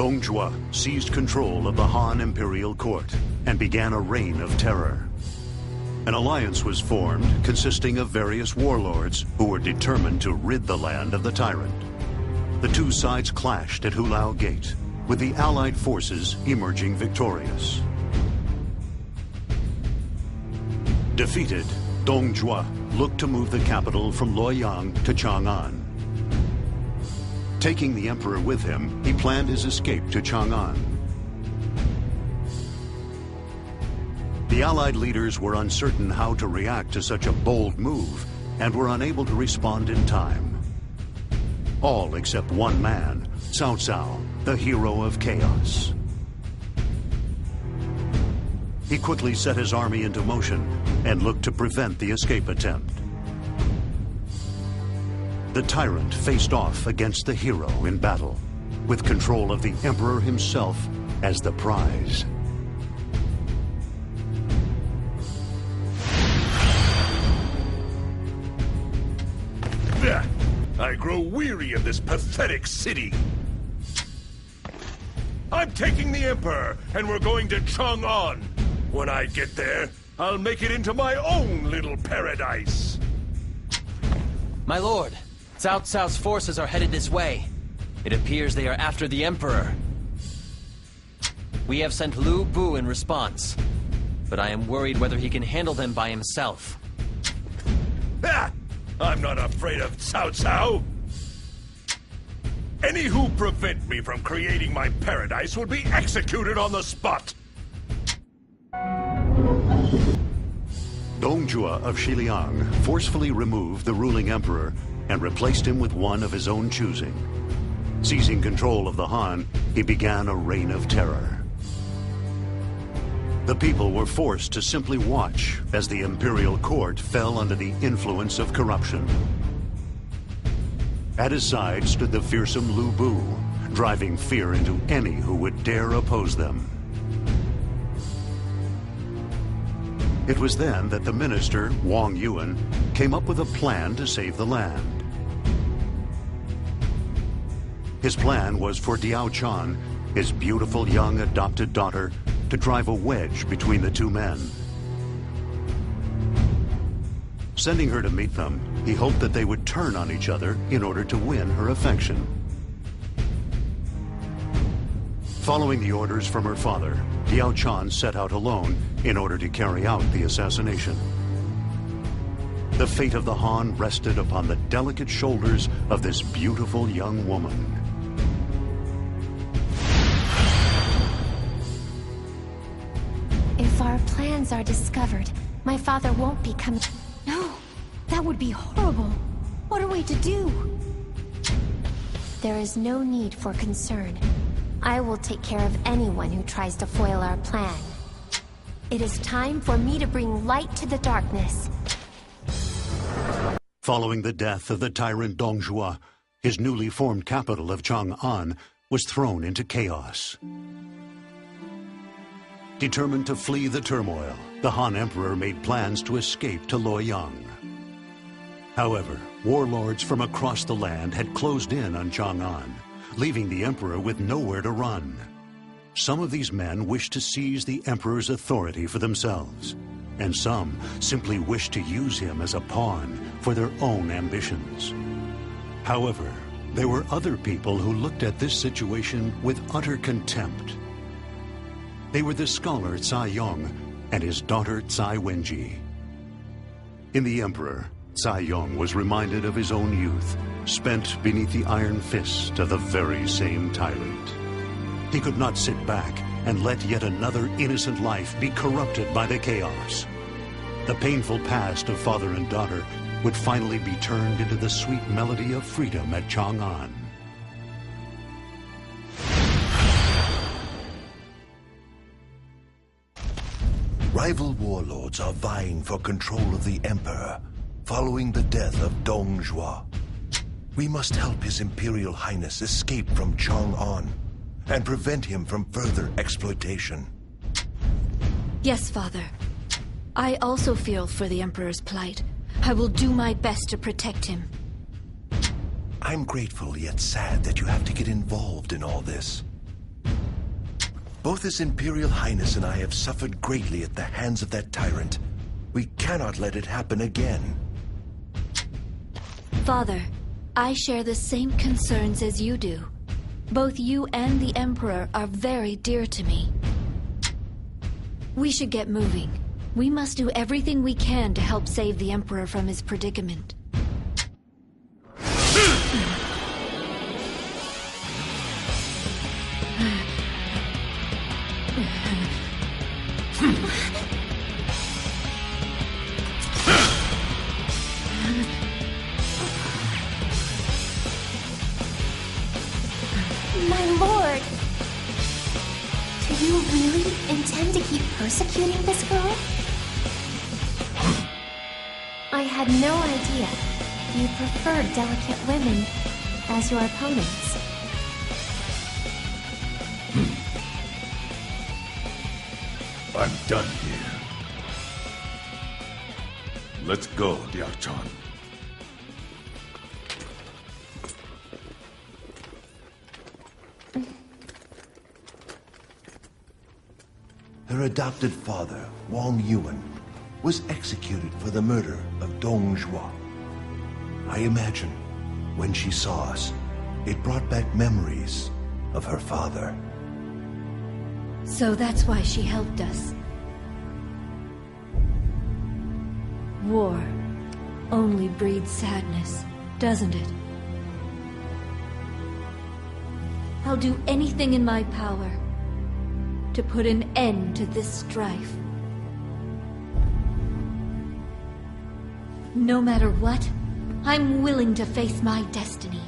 Dong Zhuo seized control of the Han Imperial Court and began a reign of terror. An alliance was formed consisting of various warlords who were determined to rid the land of the Tyrant. The two sides clashed at Hulao Gate, with the Allied forces emerging victorious. Defeated, Dong Zhuo looked to move the capital from Luoyang to Chang'an. Taking the emperor with him, he planned his escape to Chang'an. The Allied leaders were uncertain how to react to such a bold move and were unable to respond in time. All except one man, Cao Cao, the hero of chaos. He quickly set his army into motion and looked to prevent the escape attempt. The Tyrant faced off against the hero in battle, with control of the Emperor himself as the prize. I grow weary of this pathetic city. I'm taking the Emperor, and we're going to Chang'an. When I get there, I'll make it into my own little paradise. My lord, Cao Cao's forces are headed this way. It appears they are after the Emperor. We have sent Lu Bu in response, but I am worried whether he can handle them by himself. Ah! I'm not afraid of Cao Cao. Any who prevent me from creating my paradise will be executed on the spot. Dong Zhuo of Xiliang forcefully removed the ruling emperor and replaced him with one of his own choosing. Seizing control of the Han, he began a reign of terror. The people were forced to simply watch as the Imperial Court fell under the influence of corruption. At his side stood the fearsome Lu Bu, driving fear into any who would dare oppose them. It was then that the minister, Wang Yuan, came up with a plan to save the land. His plan was for Diao Chan, his beautiful young adopted daughter, to drive a wedge between the two men. Sending her to meet them, he hoped that they would turn on each other in order to win her affection. Following the orders from her father, Diao Chan set out alone in order to carry out the assassination. The fate of the Han rested upon the delicate shoulders of this beautiful young woman. If our plans are discovered, my father won't be coming. No, that would be horrible. What are we to do? There is no need for concern. I will take care of anyone who tries to foil our plan. It is time for me to bring light to the darkness. Following the death of the tyrant Dong Zhuo, his newly formed capital of Chang'an was thrown into chaos. Determined to flee the turmoil, the Han Emperor made plans to escape to Luoyang. However, warlords from across the land had closed in on Chang'an, leaving the Emperor with nowhere to run. Some of these men wished to seize the Emperor's authority for themselves, and some simply wished to use him as a pawn for their own ambitions. However, there were other people who looked at this situation with utter contempt. They were the scholar Cai Yong and his daughter Cai Wenji. In the Emperor, Cai Yong was reminded of his own youth, spent beneath the iron fist of the very same tyrant. He could not sit back and let yet another innocent life be corrupted by the chaos. The painful past of father and daughter would finally be turned into the sweet melody of freedom at Chang'an. Rival warlords are vying for control of the Emperor, following the death of Dong Zhuo. We must help His Imperial Highness escape from Chang'an and prevent him from further exploitation. Yes, Father. I also feel for the Emperor's plight. I will do my best to protect him. I'm grateful yet sad that you have to get involved in all this. Both His Imperial Highness and I have suffered greatly at the hands of that tyrant. We cannot let it happen again. Father, I share the same concerns as you do. Both you and the Emperor are very dear to me. We should get moving. We must do everything we can to help save the Emperor from his predicament. My lord! Do you really intend to keep persecuting this girl? I had no idea you preferred delicate women as your opponents. I'm done here. Let's go, Diachan. Her adopted father, Wang Yuan, was executed for the murder of Dong Zhuo. I imagine, when she saw us, it brought back memories of her father. So that's why she helped us. War only breeds sadness, doesn't it? I'll do anything in my power to put an end to this strife. No matter what, I'm willing to face my destiny.